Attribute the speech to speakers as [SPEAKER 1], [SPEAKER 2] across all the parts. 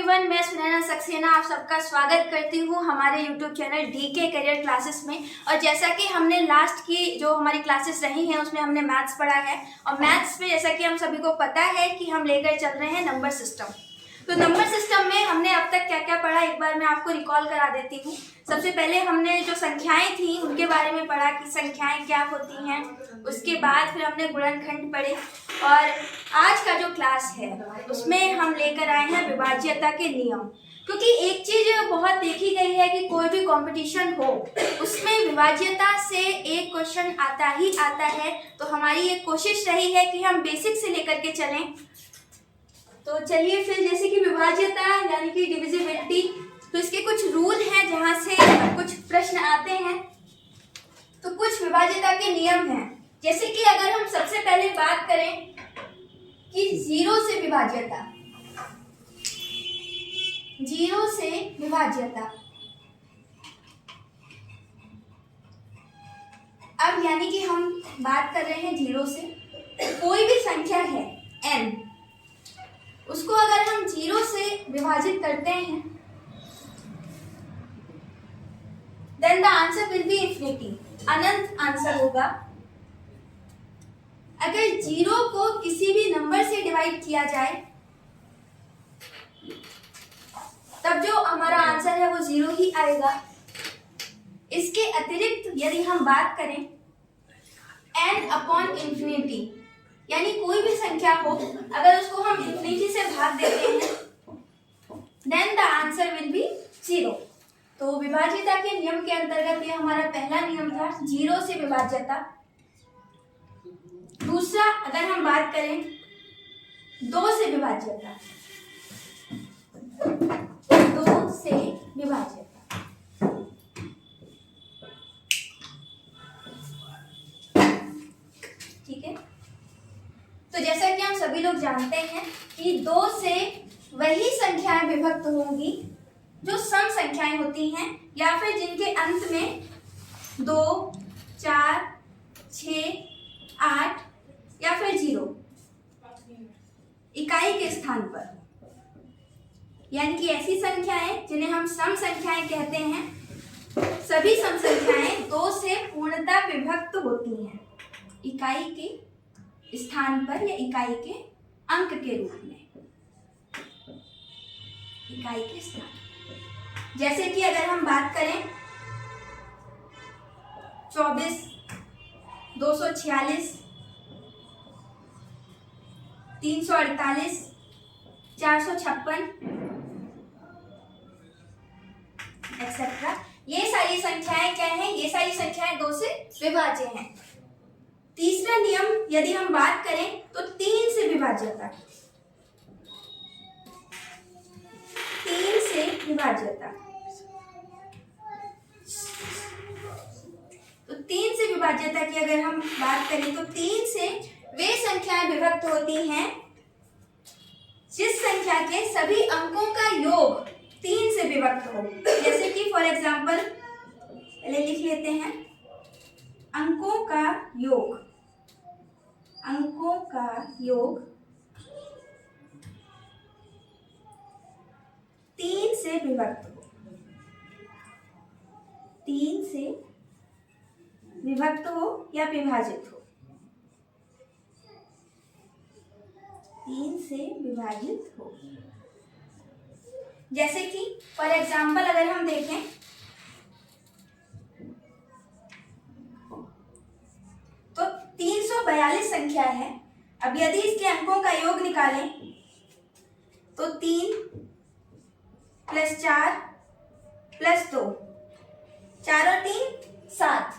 [SPEAKER 1] Everyone, मैं सुनैना सक्सेना आप सबका स्वागत करती हूँ हमारे YouTube channel DK career classes में। और जैसा कि हमने लास्ट की जो हमारी क्लासेस रही हैं उसमें हमने मैथ्स पढ़ा है, और मैथ्स में जैसा कि हम सभी को पता है कि हम लेकर चल रहे हैं नंबर सिस्टम। तो नंबर सिस्टम में हमने अब तक क्या क्या पढ़ा, एक बार मैं आपको रिकॉल करा देती हूँ। सबसे पहले हमने जो संख्याएं थी उनके बारे में पढ़ा कि संख्याएं क्या होती हैं। उसके बाद फिर हमने गुणनखंड पढ़े, और आज का जो क्लास है उसमें हम लेकर आए हैं विभाज्यता के नियम। क्योंकि एक चीज बहुत देखी गई है कि कोई भी कंपटीशन हो उसमें विभाज्यता से एक क्वेश्चन आता ही आता है। तो हमारी एक कोशिश रही है कि हम बेसिक से लेकर के चलें। तो चलिए फिर, जैसे कि विभाज्यता यानी कि डिविजिबिलिटी, तो इसके कुछ रूल हैं जहां से कुछ प्रश्न आते हैं। तो कुछ विभाज्यता के नियम हैं, जैसे कि अगर हम सबसे पहले बात करें कि जीरो से विभाज्यता, जीरो से विभाज्यता। अब यानी कि हम बात कर रहे हैं जीरो से, कोई भी संख्या है n, उसको अगर हम जीरो से विभाजित करते हैं then the answer will be infinity, अनंत आंसर होगा। अगर जीरो को किसी भी नंबर से डिवाइड किया जाए तब जो हमारा आंसर है वो जीरो ही आएगा। इसके अतिरिक्त यदि हम बात करें n अपॉन इंफिनिटी, यानी कोई भी संख्या हो अगर उसको हम इंफिनिटी से भाग देते हैं then the answer will be zero. तो विभाज्यता के नियम के अंतर्गत ये हमारा पहला नियम था, जीरो से विभाज्यता। दूसरा, अगर हम बात करें दो से विभाज्यता, दो से विभाज्यता, ठीक है। तो जैसा कि हम सभी लोग जानते हैं कि दो से वही संख्याएं विभक्त होंगी जो सम संख्याएं होती हैं, या फिर जिनके अंत में 2, 4, 6, 8 या फिर 0 इकाई के स्थान पर, यानी कि ऐसी संख्याएं जिन्हें हम सम संख्याएं कहते हैं। सभी सम संख्याएं दो से पूर्णतः विभक्त होती हैं इकाई के स्थान पर या इकाई के अंक के रूप में, इकाई के स्थान। जैसे कि अगर हम बात करें 24, 246, 348, 456 एक्सेट्रा, ये सारी संख्याएं क्या हैं? ये सारी संख्याएं दो से विभाज्य हैं। तीसरा नियम यदि हम बात करें तो तीन से विभाज्यता, तीन से विभाज्यता। तो तीन से विभाज्यता की अगर हम बात करें तो तीन से वे संख्याएं विभक्त होती हैं जिस संख्या के सभी अंकों का योग तीन से विभक्त हो। जैसे कि फॉर एग्जाम्पल पहले लिख लेते हैं, अंकों का योग, अंकों का योग तीन से विभक्त हो, तीन से विभक्त हो या विभाजित हो, तीन से विभाजित हो। जैसे कि फॉर एग्जाम्पल अगर हम देखें तो 342 संख्या है। अब यदि इसके अंकों का योग निकालें तो 3 + 4 + 2, 4 और 3 7,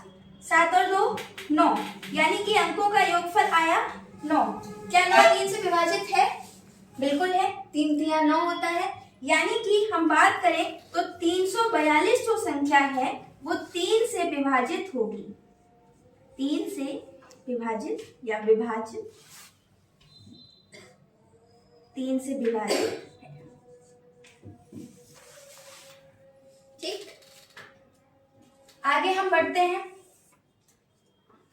[SPEAKER 1] 7 और 2 9, यानी कि अंकों का योगफल आया 9। क्या 9 3 से विभाजित है? बिल्कुल है, 3 × 3 = 9 होता है। यानी कि हम बात करें तो 342 जो संख्या है वो 3 से विभाजित होगी, 3 से विभाजित या विभाजित, 3 से विभाजित, ठीक। आगे हम बढ़ते हैं।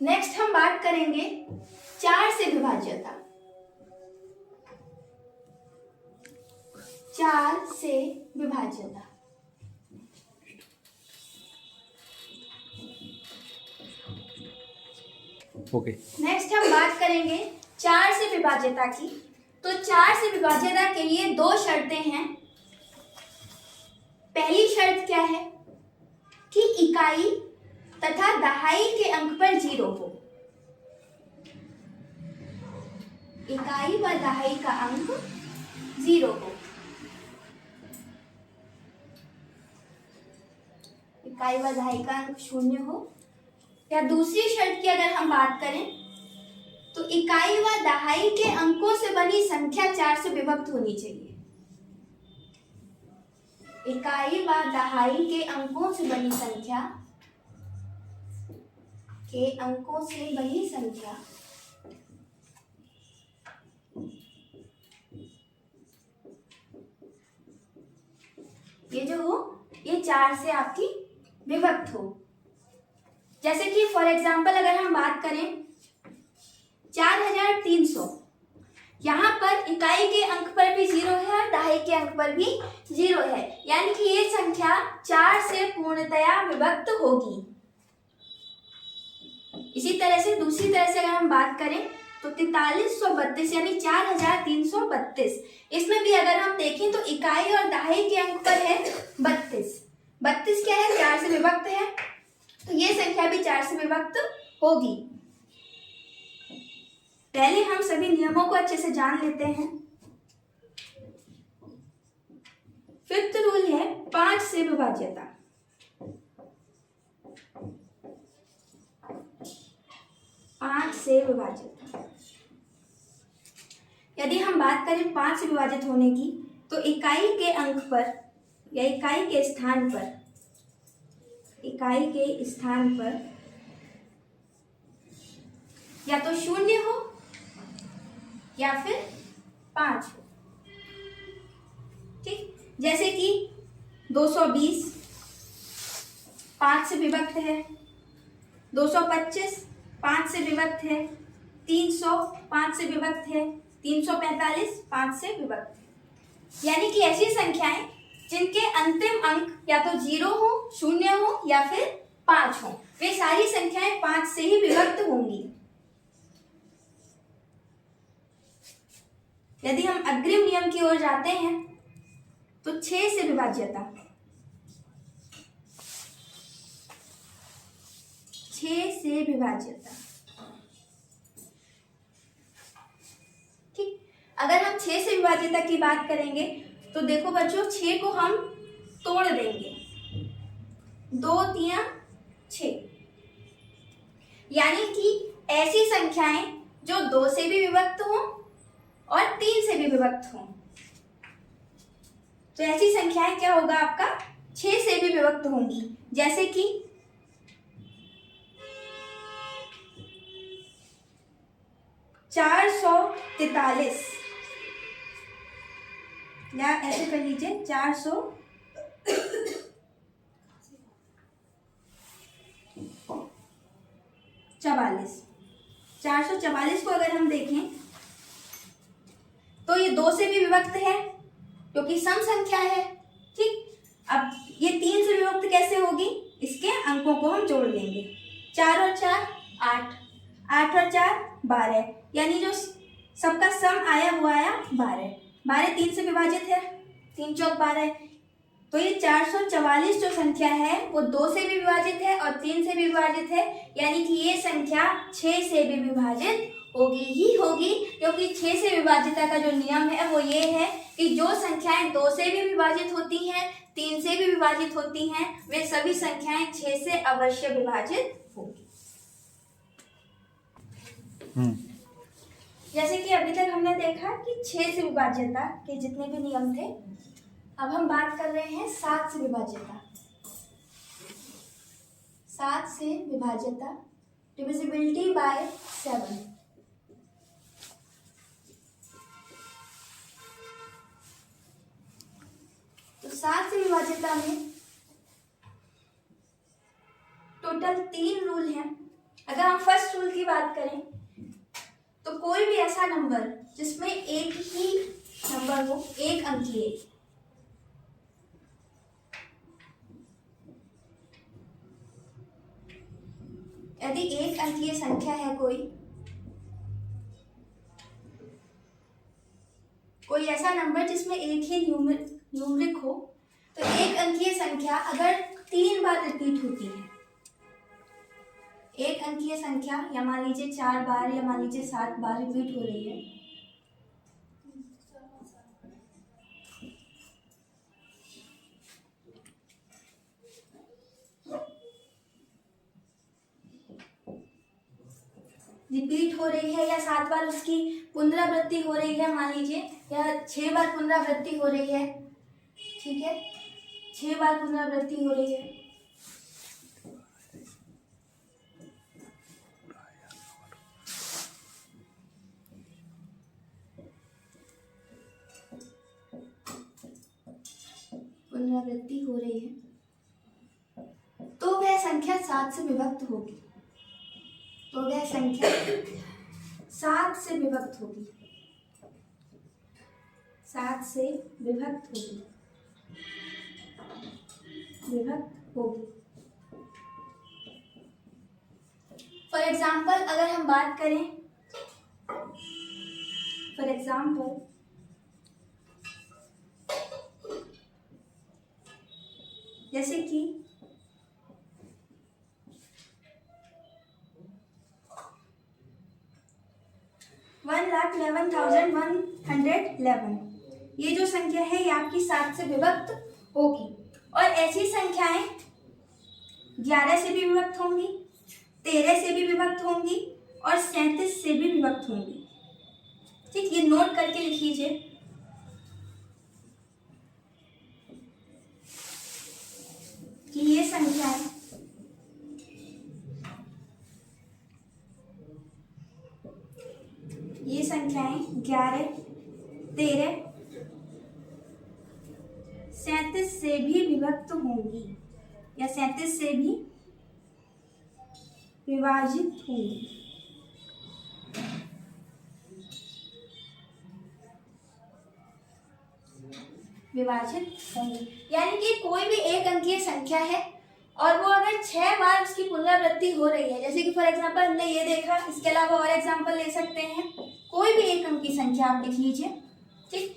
[SPEAKER 1] नेक्स्ट हम बात करेंगे 4 से विभाज्यता। 4 से विभाज्यता।
[SPEAKER 2] ओके।
[SPEAKER 1] नेक्स्ट हम बात करेंगे 4 से विभाज्यता की। तो 4 से विभाज्यता के लिए 2 शर्तें हैं। पहली शर्त क्या है कि इकाई तथा दहाई के अंक पर 0 हो। इकाई व दहाई का अंक 0 हो। इकाई व दहाई का अंक 0 हो। या दूसरी शर्त की अगर हम बात करें तो इकाई व दहाई के अंकों से बनी संख्या 4 से विभक्त होनी चाहिए। इकाई व दहाई के अंकों से बनी संख्या ये जो हो ये 4 से आपकी विभक्त हो। जैसे कि फॉर एग्जाम्पल अगर हम बात करें 4300, यहाँ पर इकाई के अंक पर भी 0 है और दहाई के अंक पर भी 0 है, यानी कि ये संख्या 4 से पूर्णतया विभक्त होगी। इसी तरह से दूसरी तरह से अगर हम बात करें तो 4332 यानी 4332, इसमें भी अगर हम देखें तो इकाई और दहाई के अंक पर है 32 क्या है 4 से विभक्त है, तो ये संख्या भी 4 से विभक्त होगी। पहले हम सभी नियमों को अच्छे से जान लेते हैं। फिफ्थ रूल है 5 से विभाज्यता। यदि हम बात करें 5 से विभाजित होने की तो इकाई के अंक पर या इकाई के स्थान पर या तो 0 हो या फिर 5 हो। ठीक, जैसे कि 220 5 से विभक्त है, 225 5 से विभक्त है, 300 5 से विभक्त है, 345 5 से विभक्त है। यानी कि ऐसी संख्याएं जिनके अंतिम अंक या तो 0 हो, 0 हो या फिर 5 हो, वे सारी संख्याएं 5 से ही विभक्त होंगी। यदि हम अग्रिम नियम की ओर जाते हैं तो 6 से विभाज्यता। 6 से विभाज्यता। ठीक, अगर हम 6 से विभाज्यता की बात करेंगे तो देखो बच्चों 6 को हम तोड़ देंगे, 2 3 6, यानी कि ऐसी संख्याएं जो 2 से भी विभक्त हों और 3 से भी विभक्त हों। तो ऐसी संख्याएं क्या होगा आपका 6 से भी विभक्त होंगी। जैसे कि 443 या ऐसे कर लीजिए 444 को अगर हम देखें तो ये 2 से भी विभक्त है क्योंकि सम संख्या है। ठीक, अब ये 3 से विभक्त कैसे होगी, इसके अंकों को हम जोड़ लेंगे। 4 और 4 8, 8 और 4 12, यानी जो सबका सम आया वो आया 12। 12 3 से विभाजित है, 3 चौक 12, तो ये 444 जो संख्या है वो 2 से भी विभाजित है और 3 से भी विभाजित है, यानी कि ये संख्या 6 से भी विभाजित होगी ही होगी, क्योंकि 6 से विभाज्यता का जो नियम है वो ये है कि जो संख्याएं 2 से भी विभाजित होती हैं, 3 से भी विभाजित होती हैं, वे सभी संख्याएं 6 से अवश्य विभाजित होंगी। जैसे कि अभी तक हमने देखा कि 6 से विभाज्यता के जितने भी नियम थे, अब हम बात कर रहे हैं 7 से विभाज्यता। 7 से विभाज्यता, डिविजिबिलिटी बाय 7। तो 7 से विभाज्यता में टोटल 3 रूल हैं। अगर हम फर्स्ट रूल की बात करें तो कोई भी ऐसा नंबर जिसमें एक ही नंबर हो, एक अंकीय, यदि एक अंकीय संख्या है कोई ऐसा नंबर जिसमें एक ही न्यूमरिक हो, तो एक अंकीय संख्या अगर 3 बार रिपीट होती है, एक अंकीय संख्या या मान लीजिए 4 बार या मान लीजिए 7 बार रिपीट हो रही है, या 7 बार उसकी पुनरावृत्ति हो रही है मान लीजिए, या 6 बार पुनरावृत्ति हो रही है, ठीक है, 6 बार पुनरावृत्ति हो रही है, तो वह संख्या 7 से विभक्त होगी। तो वह संख्या 7 से विभक्त होगी, 7 से विभक्त होगी। फॉर एग्जाम्पल अगर हम बात करें, फॉर एग्जाम्पल जैसे कि 1,11,111, ये जो संख्या है ये आपकी 7 से विभक्त होगी। और ऐसी संख्याएं 11 से भी विभक्त होंगी, 13 से भी विभक्त होंगी और 37 से भी विभक्त होंगी। ठीक, ये नोट करके लिख लीजिए। कि ये संख्याएं ये संख्याएं 11, 13, 37 से भी विभक्त होंगी या 37 से भी विभाजित होंगी। यानी कि कोई भी एक अंकीय संख्या है और वो अगर 6 बार उसकी पुनरावृत्ति हो रही है, जैसे कि फॉर एग्जांपल हमने ये देखा, इसके अलावा और एग्जांपल ले सकते हैं। कोई भी एक अंकीय संख्या आप लिख लीजिए, ठीक,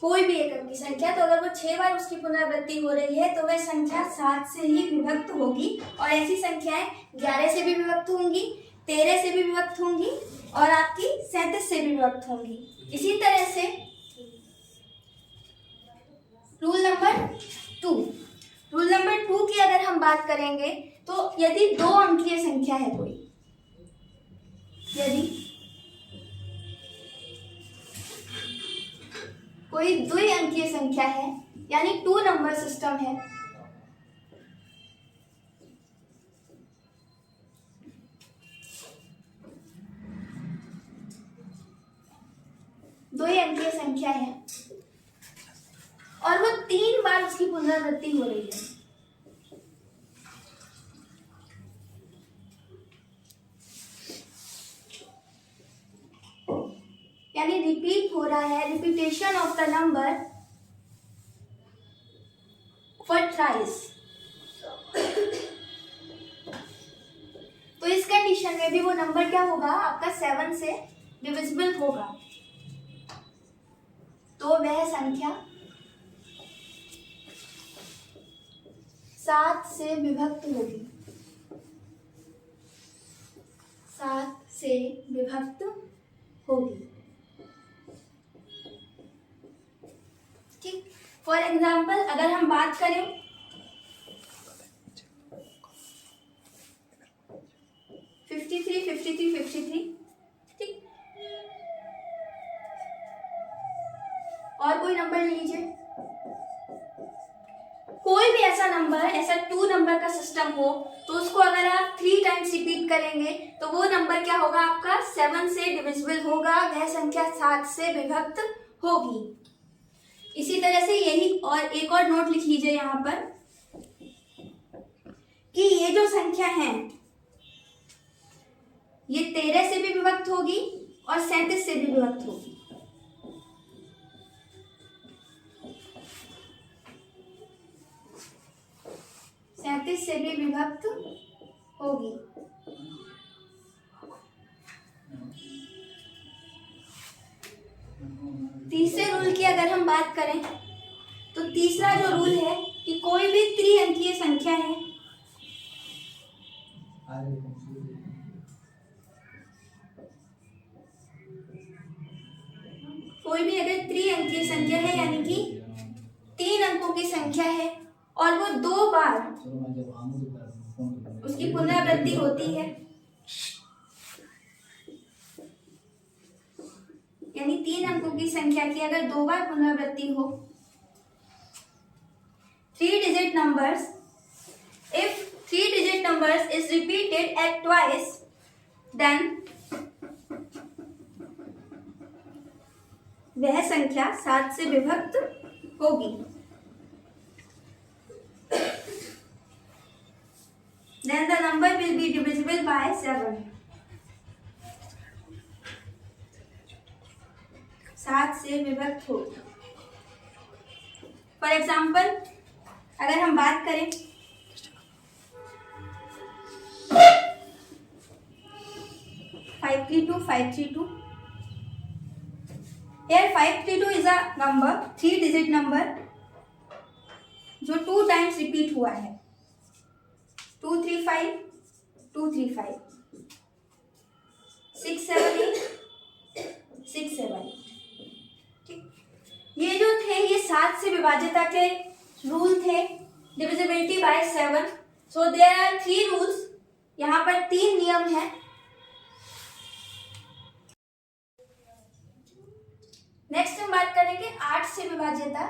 [SPEAKER 1] कोई भी एक अंकीय संख्या, तो अगर वो 6 बार उसकी पुनरावृत्ति हो रही है तो वह संख्या 7 से ही विभक्त होगी। और ऐसी संख्याएं 11 से भी विभक्त होंगी, 13 से भी विभक्त होंगी और आपकी 37 से भी विभक्त होंगी। इसी तरह से रूल नंबर 2 की अगर हम बात करेंगे, तो यदि 2 अंकीय संख्या है कोई द्विअंकीय संख्या है, यानी 2 नंबर सिस्टम है, द्विअंकीय संख्या है और वो 3 बार उसकी पुनरावृत्ति हो रही है, यानी रिपीट हो रहा है, repetition of the number for thrice. तो इस कंडीशन में भी वो नंबर क्या होगा, आपका 7 से डिविजिबल होगा, तो वह संख्या 7 से विभक्त होगी, 7 से विभक्त होगी। ठीक, फॉर एग्जाम्पल अगर हम बात करें 53, 53, 53, ठीक, और कोई नंबर ले लीजिए, कोई भी ऐसा नंबर, ऐसा 2 नंबर का सिस्टम हो, तो उसको अगर आप 3 टाइम्स रिपीट करेंगे तो वो नंबर क्या होगा, आपका 7 से डिविजिबल होगा, वह संख्या 7 से विभक्त होगी। इसी तरह से यही, और एक और नोट लिख लीजिए यहाँ पर कि ये जो संख्या है ये 13 से भी विभक्त होगी और 37 से भी विभक्त होगी। से भी विभक्त होगी। तीसरे रूल की अगर हम बात करें तो तीसरा जो रूल है कि कोई भी त्रिअंकीय संख्या है, कोई भी अगर त्रिअंकीय संख्या है यानी कि 3 अंकों की संख्या है और वो 2 बार उसकी पुनरावृत्ति होती है, यानी 3 अंकों की संख्या की अगर 2 बार पुनरावृत्ति हो, 3 digit numbers, if 3 digit numbers is repeated at twice, then वह संख्या 7 से विभक्त होगी। Then the number will be divisible by 7. 7 से विभक्त होगी। फॉर एग्जाम्पल अगर हम बात करें 532, 532, here 532 is a number, 3 digit number जो 2 times repeat हुआ है, 235, 235, 678, 678। ठीक, ये जो थे ये 7 से विभाज्यता के रूल थे, divisibility by 7। So there are 3 rules, यहाँ पर 3 नियम हैं। नेक्स्ट हम बात करेंगे 8 से विभाज्यता,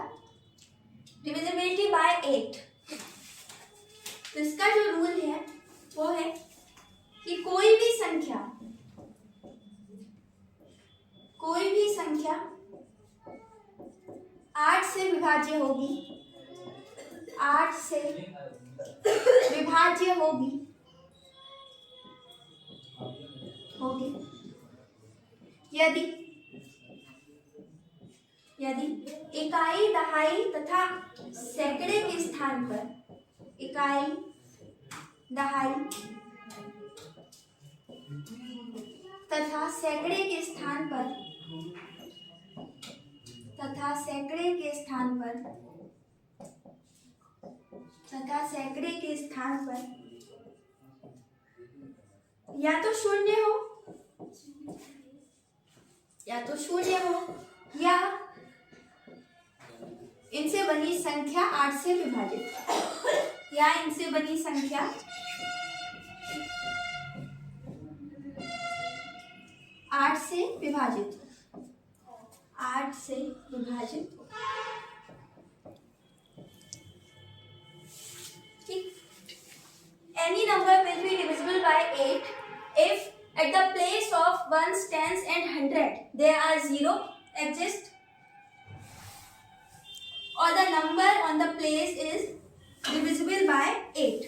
[SPEAKER 1] डिविजिबिलिटी बाय 8। तो इसका जो रूल है वो है कि कोई भी संख्या 8 से विभाज्य होगी, 8 से विभाज्य होगी यदि इकाई, दहाई तथा सैकड़े के स्थान पर, इकाई, दहाई तथा सैकड़े के स्थान पर, या तो शून्य हो या इनसे बनी संख्या 8 से विभाजित, या इनसे बनी संख्या 8 से विभाजित हो, 8 से विभाजित हो। ठीक, any number will be divisible by 8 if at the place of ones, tens and 100 there are 0 exist, or the number on the place is divisible by 8.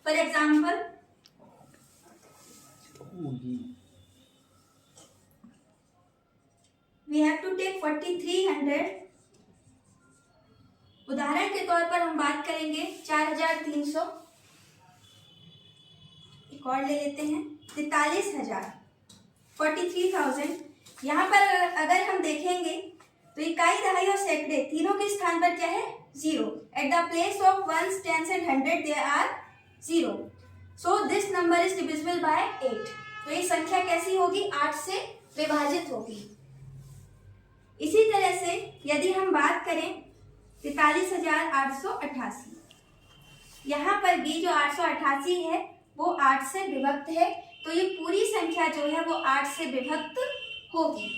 [SPEAKER 1] For example, we have to take 4300। उदाहरण के तौर पर हम बात करेंगे 4300। एक और ले लेते हैं 43,000, 43,000। यहाँ पर अगर हम देखेंगे तो इकाई, दहाई और सैकड़े तीनों के स्थान पर क्या है? 0। At the place of ones, tens and 100 there are 0। So this number is divisible by 8। तो ये संख्या कैसी होगी? 8 से विभाजित होगी। इसी तरह से यदि हम बात करें 43,888, यहाँ पर भी जो 888 है वो 8 से विभक्त है, तो ये पूरी संख्या जो है वो 8 से विभक्त होगी।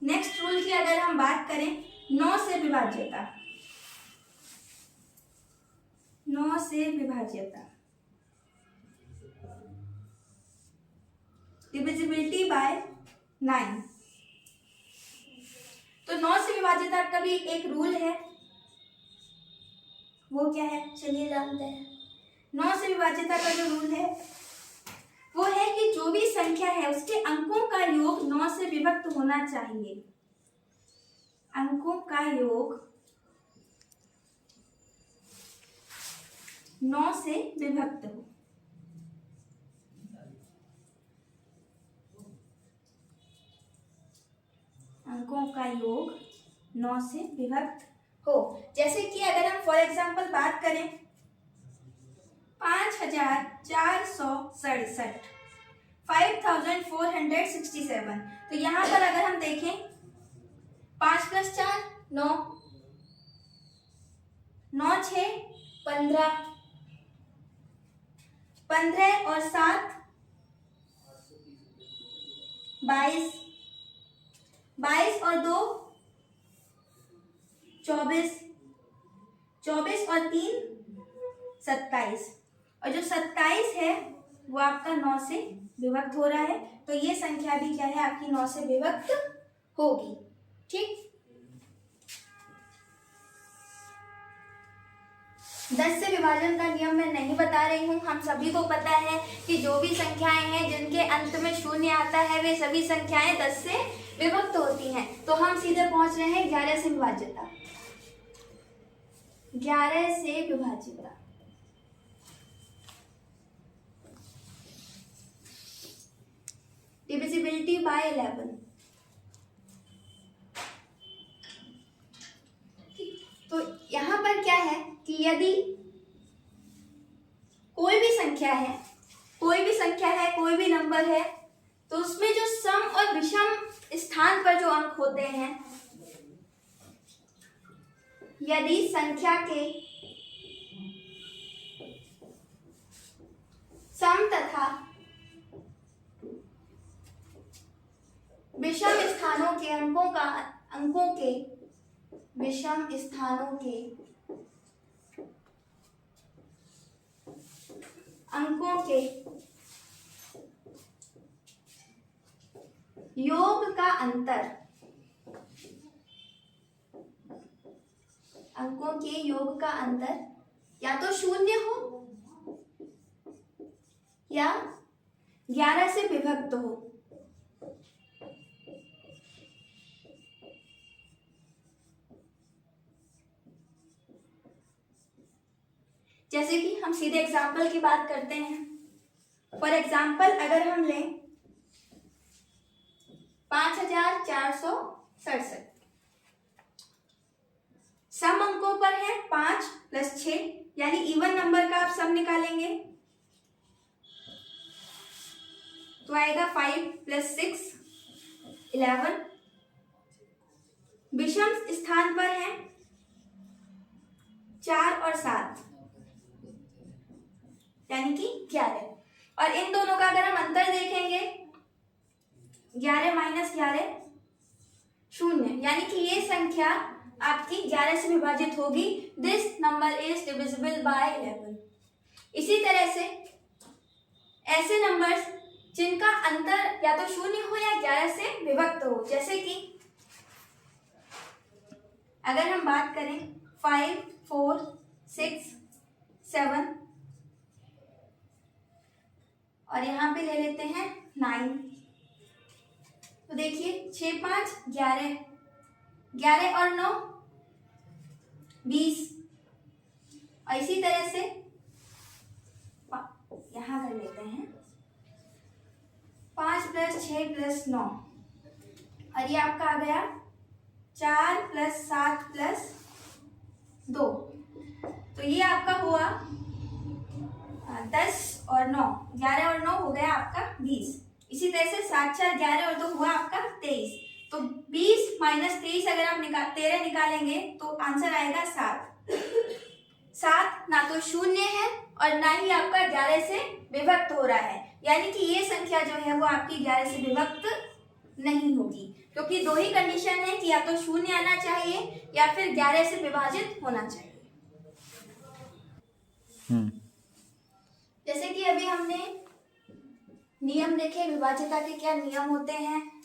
[SPEAKER 1] नेक्स्ट रूल की अगर हम बात करें 9 से विभाज्यता, 9 से विभाज्यता, डिविजिबिलिटी बाय 9। तो 9 से विभाज्यता का भी एक रूल है, वो क्या है? चलिए जानते हैं। 9 से विभाज्यता का जो रूल है वो है कि जो भी संख्या है उसके अंकों का योग 9 से विभक्त होना चाहिए। अंकों का योग 9 से विभक्त हो। अंकों का योग 9 से विभक्त हो। जैसे कि अगर हम फॉर एग्जाम्पल बात करें 5467, 5467, तो यहाँ पर अगर हम देखें 5 + 4 9, 9 6 15, 15 और 7 22, 22 और 2 24, 24 और 3 27, और जो 27 है वो आपका 9 से विभक्त हो रहा है, तो ये संख्या भी क्या है आपकी 9 से विभक्त होगी। ठीक, 10 से विभाजन का नियम मैं नहीं बता रही हूँ, हम सभी को पता है कि जो भी संख्याएं हैं जिनके अंत में शून्य आता है वे सभी संख्याएं 10 से विभक्त होती हैं। तो हम सीधे पहुंच रहे हैं 11 से विभाज्यता। 11 से विभाज्यता, डिविजिबिलिटी बाय 11। तो यहाँ पर क्या है कि यदि कोई भी संख्या है, कोई भी नंबर है, तो उसमें जो सम और विषम स्थान पर जो अंक होते हैं, यदि संख्या के सम तथा विषम स्थानों के अंकों के विषम स्थानों के अंकों के योग का अंतर, अंकों के योग का अंतर या तो 0 हो या 11 से विभक्त हो। जैसे कि हम सीधे एग्जाम्पल की बात करते हैं। फॉर एग्जाम्पल अगर हम लें 5467, सम अंकों पर है 5 + 6, यानी इवन नंबर का आप सम निकालेंगे तो आएगा 5 + 6 11। विषम स्थान पर है 4 और 7, यानी कि 11, और इन दोनों का अगर हम अंतर देखेंगे 11 - 11 0, यानी कि ये संख्या आपकी 11 से विभाजित होगी। This number is divisible by 11। इसी तरह से ऐसे नंबर्स जिनका अंतर या तो 0 हो या 11 से विभक्त हो, जैसे कि अगर हम बात करें 5 4 6 7, और यहाँ पे ले लेते हैं 9, तो देखिए 6 5 11, 11 और 9 20, और इसी तरह से यहाँ कर लेते हैं 5 + 6 + 9, और ये आपका आ गया 4 + 7 + 2, तो ये आपका हुआ 10 और 9, 11 और 9 हो गया आपका 20। इसी तरह से 7 4 11 और 2 हुआ आपका 23। तो 20 - 23 अगर आप 13 निकालेंगे तो आंसर आएगा 7। 7 ना तो 0 है और ना ही आपका 11 से विभक्त हो रहा है, यानी कि ये संख्या जो है वो आपकी 11 से विभक्त नहीं होगी, क्योंकि दो ही कंडीशन है कि या तो 0 आना चाहिए या फिर 11 से विभाजित होना चाहिए। जैसे कि अभी हमने नियम देखे विभाज्यता के, क्या नियम होते हैं।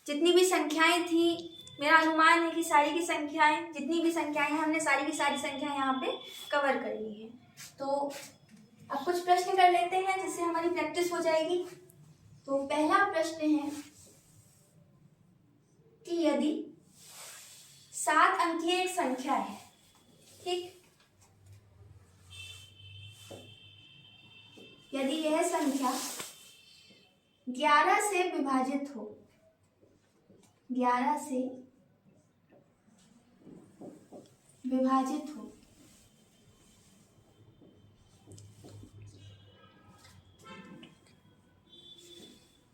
[SPEAKER 1] जितनी भी संख्याएं थी, मेरा अनुमान है कि सारी की संख्याएं, जितनी भी संख्याएं हैं हमने सारी की सारी संख्याएं यहाँ पे कवर कर ली है। तो अब कुछ प्रश्न कर लेते हैं जिससे हमारी प्रैक्टिस हो जाएगी। तो पहला प्रश्न है कि यदि 7 अंकीय एक संख्या है, ठीक, यदि यह संख्या 11 से विभाजित हो, 11 से विभाजित हो,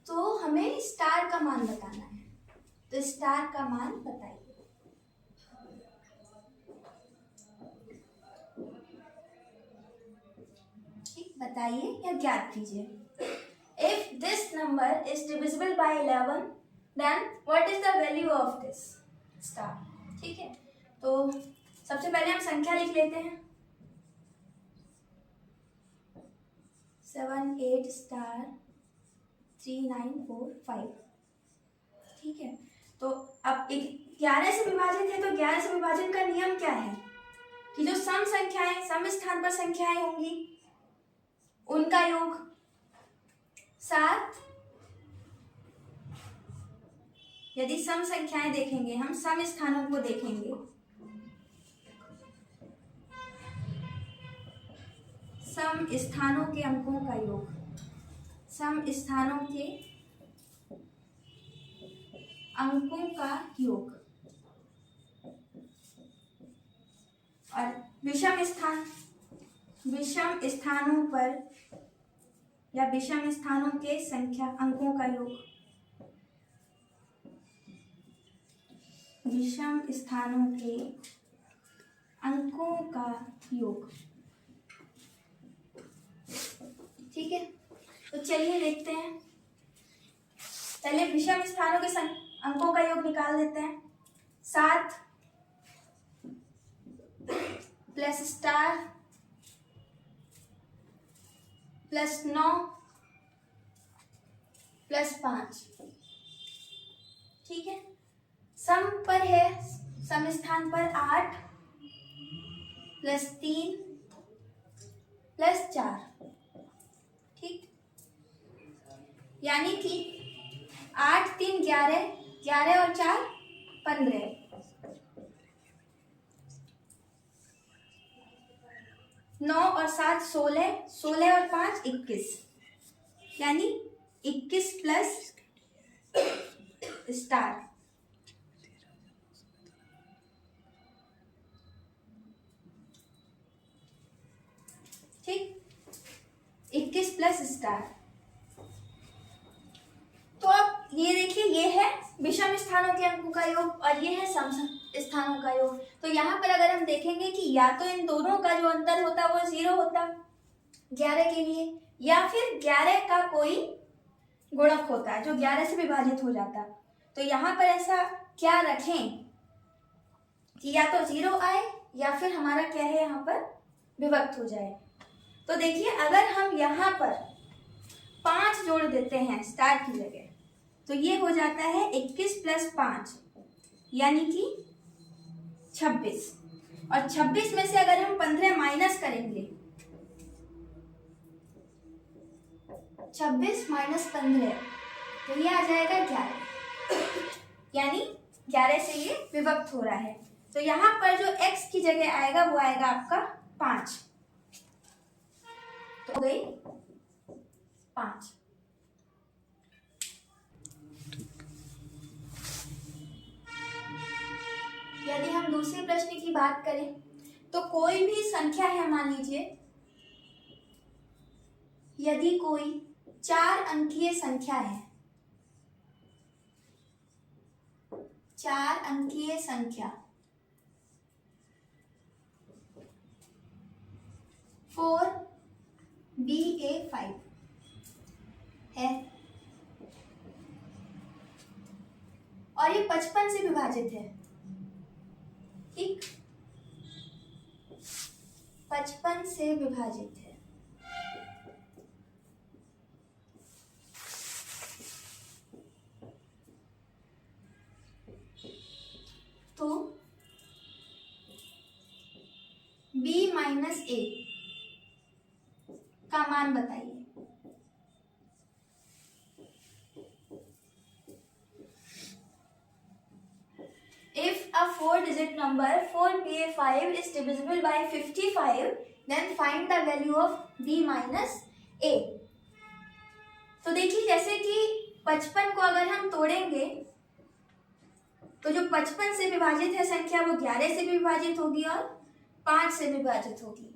[SPEAKER 1] तो हमें स्टार का मान बताना है। तो स्टार का मान बताइए। ठीक, बताइए या ज्ञात कीजिए। If this number is divisible by 11 then what is the value of this star. ठीक है, तो सबसे पहले हम संख्या लिख लेते हैं। 7 8 स्टार 3 9 4 5। ठीक है, तो अब 11 से विभाजित है, तो 11 से विभाजन का नियम क्या है कि जो सम संख्याएं, सम स्थान पर संख्याएं होंगी उनका योग 7। यदि सम संख्याएं देखेंगे, हम सम स्थानों को देखेंगे, सम स्थानों के अंकों का योग, सम स्थानों के अंकों का योग, और विषम स्थानों पर या विषम स्थानों के संख्या अंकों का योग, विषम स्थानों के अंकों का योग। ठीक है, तो चलिए देखते हैं। पहले विषम स्थानों के अंकों का योग निकाल देते हैं। 7 प्लस स्टार प्लस 9 प्लस 5। ठीक है, सम पर है, सम स्थान पर 8 प्लस 3 प्लस 4। ठीक, यानी कि 8 3 11, 11 और 4 15, 9 और 7 16, 16 और 5 21, यानी 21 प्लस स्टार। ठीक, 21 प्लस स्टार। तो अब ये देखिए, ये है विषम स्थानों के अंकों का योग और ये है सम स्थानों का योग। तो यहाँ पर अगर हम देखेंगे कि या तो इन दोनों का जो अंतर होता वो 0 होता 11 के लिए, या फिर 11 का कोई गुणक होता है जो 11 से विभाजित हो जाता। तो यहाँ पर ऐसा क्या रखें कि या तो 0 आए या फिर हमारा क्या है यहाँ पर विभक्त हो जाए। तो देखिए, अगर हम यहाँ पर 5 जोड़ देते हैं स्टार की जगह, तो ये हो जाता है 21 प्लस 5 यानी कि 26। और 26 में से अगर हम 15 माइनस करेंगे, 26 माइनस 15, तो ये आ जाएगा 11, यानी 11 से ये विभक्त हो रहा है। तो यहाँ पर जो x की जगह आएगा वो आएगा आपका 5, तो हो गई 5। यदि हम दूसरे प्रश्न की बात करें, तो कोई भी संख्या है, मान लीजिए यदि कोई 4 अंकीय संख्या है, 4 अंकीय संख्या 4BA5 है और ये 55 से विभाजित है। ठीक, 55 से विभाजित है। तो B माइनस A का मान बताइए। If a 4-digit number 4BA5 is divisible by 55, then find the value of B minus A. 55 को अगर हम तोड़ेंगे तो जो 55 से विभाजित है संख्या वो 11 से भी विभाजित होगी और 5 से विभाजित होगी।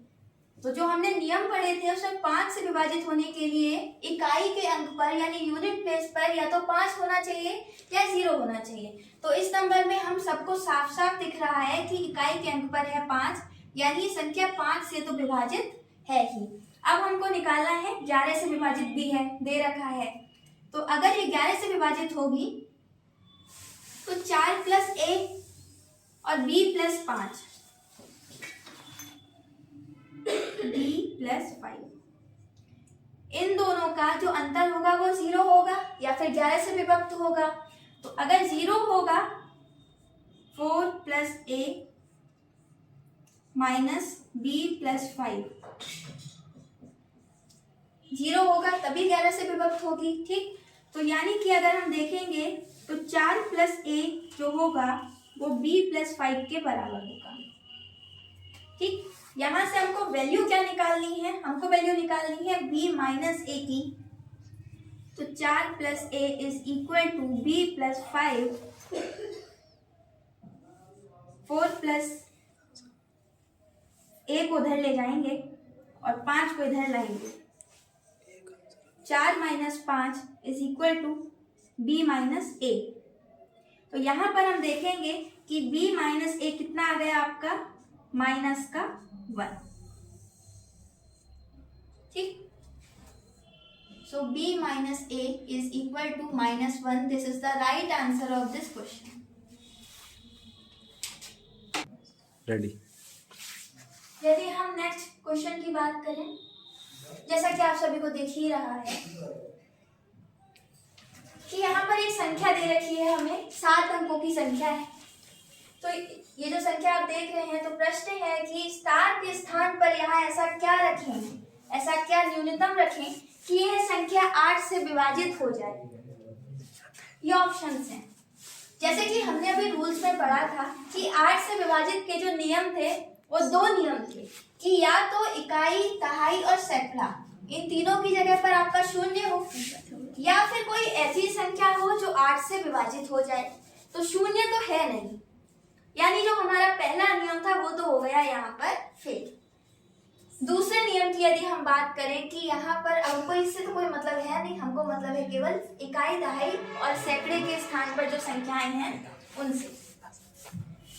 [SPEAKER 1] तो जो हमने नियम पढ़े थे उसमें 5 से विभाजित होने के लिए इकाई के अंक पर यानी यूनिट प्लेस पर या तो 5 होना चाहिए या 0 होना चाहिए। तो इस नंबर में हम सबको साफ साफ दिख रहा है कि इकाई के अंक पर है 5, यानी संख्या 5 से तो विभाजित है ही। अब हमको निकालना है 11 से विभाजित भी है, दे रखा है। तो अगर ये 11 से विभाजित होगी तो 4 + a और b + 5 b + 5 इन दोनों का जो अंतर होगा वो 0 होगा या फिर 11 से विभक्त होगा। तो अगर 0 होगा 4 + a - b + 5 0 होगा तभी 11 से विभक्त होगी। ठीक, तो यानी कि अगर हम देखेंगे तो 4 + a जो होगा वो b + 5 के बराबर होगा। ठीक, यहाँ से हमको वैल्यू क्या निकालनी है? हमको वैल्यू निकालनी है b - a की। तो 4 + a = b + 5, 4 + a को इधर ले जाएंगे और 5 को इधर लाएंगे। 4 - 5 = b - a। तो यहाँ पर हम देखेंगे कि b - a कितना आ गया आपका? -1। ठीक, so b - a = -1। This is the right answer of this question.
[SPEAKER 2] Ready.
[SPEAKER 1] यदि हम नेक्स्ट क्वेश्चन की बात करें, जैसा कि आप सभी को दिख ही रहा है कि यहाँ पर एक संख्या दे रखी है, हमें 7 अंकों की संख्या है। तो ये जो संख्या आप देख रहे हैं, तो प्रश्न है कि स्टार के स्थान पर यहाँ ऐसा क्या रखें, ऐसा क्या न्यूनतम रखें कि यह संख्या 8 से विभाजित हो जाए। ये ऑप्शंस हैं। जैसे कि हमने अभी रूल्स में पढ़ा था कि 8 से विभाजित के जो नियम थे वो 2 नियम थे कि या तो इकाई, दहाई और सैकड़ा, इन तीनों की जगह पर आपका 0 हो या फिर कोई ऐसी संख्या हो जो 8 से विभाजित हो जाए। तो 0 तो है नहीं, यानी जो हमारा पहला नियम था वो तो हो गया यहाँ पर फेल। दूसरे नियम की यदि हम बात करें कि यहाँ पर हमको इससे तो कोई मतलब है नहीं, हमको मतलब है केवल इकाई, दहाई और सैकड़े के स्थान पर जो संख्याएं हैं उनसे।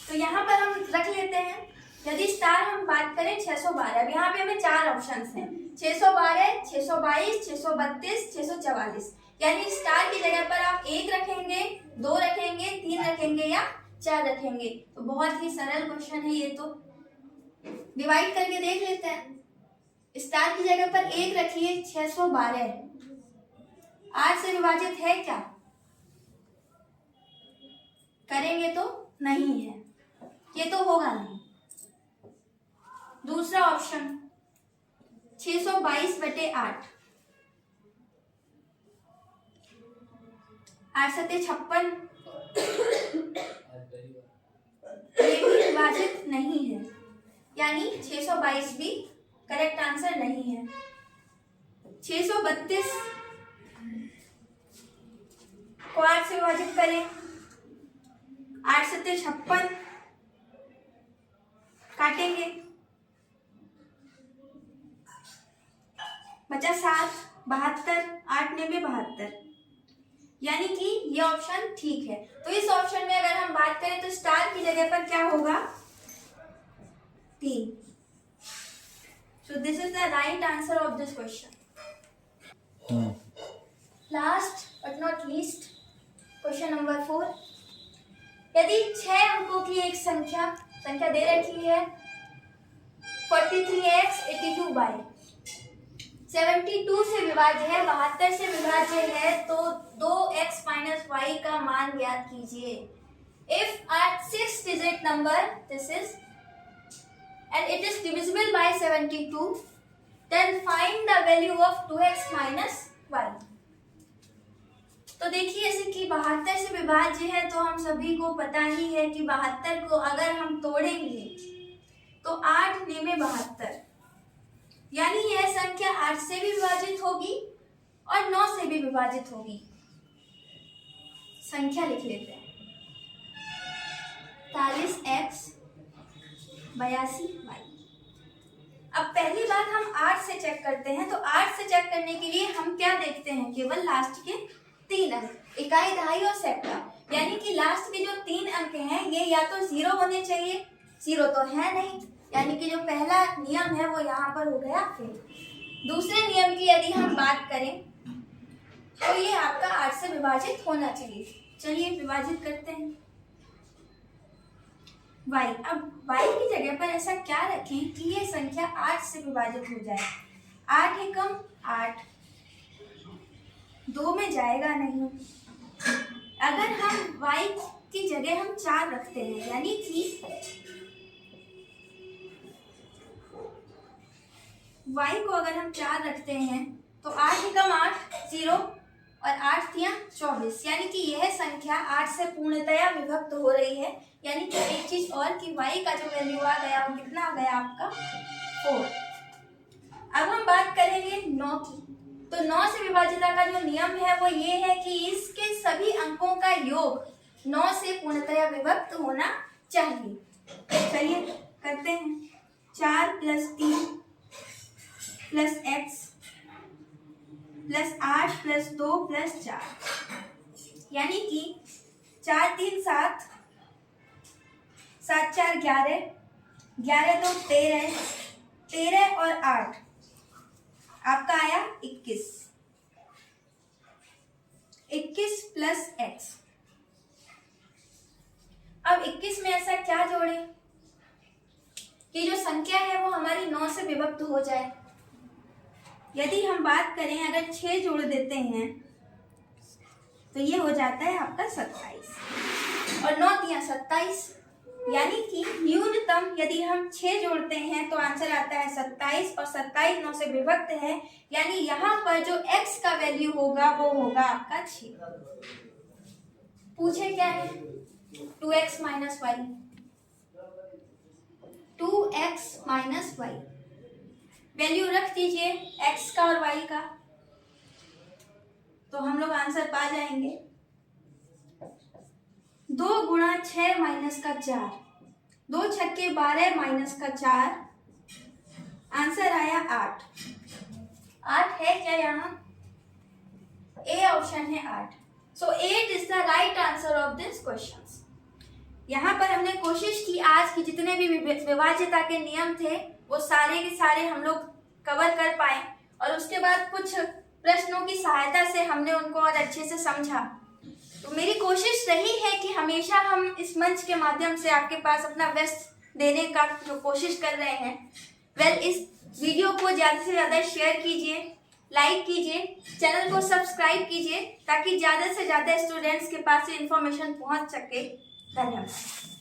[SPEAKER 1] तो यहाँ पर हम रख लेते हैं, यदि स्टार हम बात करें 612। अब यहाँ पे हमें 4 ऑप्शंस हैं, 612, 622, 632, 644। यानी स्टार की जगह पर आप 1 रखेंगे, 2 रखेंगे, 3 रखेंगे या 4 रखेंगे। तो बहुत ही सरल क्वेश्चन है ये, तो डिवाइड करके देख लेते हैं। स्टार की जगह पर 1 रखिए, 612 8 से विभाजित है क्या? करेंगे तो नहीं है, ये तो होगा नहीं। दूसरा ऑप्शन 622/8, 8 × 56, ये भी विभाजित नहीं है, यानी 622 भी करेक्ट आंसर नहीं है। 632 को 8 से विभाजित करें, 8 × 7 = 56, काटेंगे, बचा 7, 72, 8 × 9 = 72, यानी कि ये ऑप्शन ठीक है। तो इस ऑप्शन में अगर हम बात करें तो स्टार की जगह पर क्या होगा? 3। So this is the right answer of this question. Last but not least, question number 4. यदि 6 अंकों की एक संख्या दे रखी है 43x 82y, 72 से विभाज्य है, 72 से विभाज्य है, तो 2x - y का मान ज्ञात कीजिए। If a 6-digit number this is and it is divisible by 72, then find the value of 2x - y. तो देखिए जैसे कि 72 से विभाज्य है, तो हम सभी को पता ही है कि 72 को अगर हम तोड़ेंगे तो 8 × 9 = 72, यानी यह संख्या 8 से भी विभाजित होगी और 9 से भी विभाजित होगी। संख्या लिख लेते हैं। 43x 82y। अब पहली बात हम 8 से चेक करते हैं। तो 8 से चेक करने के लिए हम क्या देखते हैं, केवल लास्ट के 3 अंक, इकाई, दहाई और सैकड़ा। यानी कि लास्ट के जो 3 अंक हैं ये या तो 0 होने चाहिए, 0 तो है नहीं, यानी कि जो पहला नियम है वो यहाँ पर हो गया फेल। दूसरे नियम की यदि हम बात करें तो ये आपका 8 से विभाजित होना चाहिए। चलिए विभाजित करते हैं y। अब y की जगह पर ऐसा क्या रखें कि ये संख्या 8 से विभाजित हो जाए। 8 एकम 8, 2 में जाएगा नहीं। अगर हम y की जगह हम 4 रखते हैं, यानी कि y को अगर हम 4 रखते हैं तो 8 एकम 8, 0 और 8 तियां 24, यानी कि यह संख्या 8 से पूर्णतया विभक्त हो रही है। यानी कि एक चीज और कि y का जो वैल्यू आ गया वो कितना आ गया आपका 4। अब हम बात करेंगे 9 की। तो 9 से विभाजिता का जो नियम है वो ये है कि इसके सभी अंकों का योग 9 से पूर्णतया विभक्त होना चाहिए। चलिए करते हैं। 4 + 3 + x + 8 + 2 + 4, यानी कि 4 3 7, 7 4 11, 11 2 13, 13 और 8 आपका आया 21। 21 + x। अब 21 में ऐसा क्या जोड़े कि जो संख्या है वो हमारी 9 से विभक्त हो जाए। यदि हम बात करें, अगर 6 जोड़ देते हैं तो ये हो जाता है आपका 27 और 9 तियां 27, यानी कि न्यूनतम यदि हम 6 जोड़ते हैं तो आंसर आता है 27 और 27 9 से विभक्त है, यानी यहाँ पर जो x का वैल्यू होगा वो होगा आपका 6। पूछे क्या है, 2x - y, 2x - y value रख दीजिए x का और y का, तो हम लोग आंसर पा जाएंगे। 2 × 6 - 4, 2 छक्के 12 - 4, आंसर आया 8। 8 है क्या यहाँ? ए ऑप्शन है 8। सो 8 is the right answer of this question. यहाँ पर हमने कोशिश की आज की जितने भी विभाज्यता के नियम थे वो सारे के सारे हम लोग कवर कर पाए, और उसके बाद कुछ प्रश्नों की सहायता से हमने उनको और अच्छे से समझा। तो मेरी कोशिश रही है कि हमेशा हम इस मंच के माध्यम से आपके पास अपना बेस्ट देने का जो कोशिश कर रहे हैं। इस वीडियो को ज़्यादा से ज़्यादा शेयर कीजिए, लाइक कीजिए, चैनल को सब्सक्राइब कीजिए ताकि ज़्यादा से ज़्यादा स्टूडेंट्स के पास ये इन्फॉर्मेशन पहुंच सके। धन्यवाद।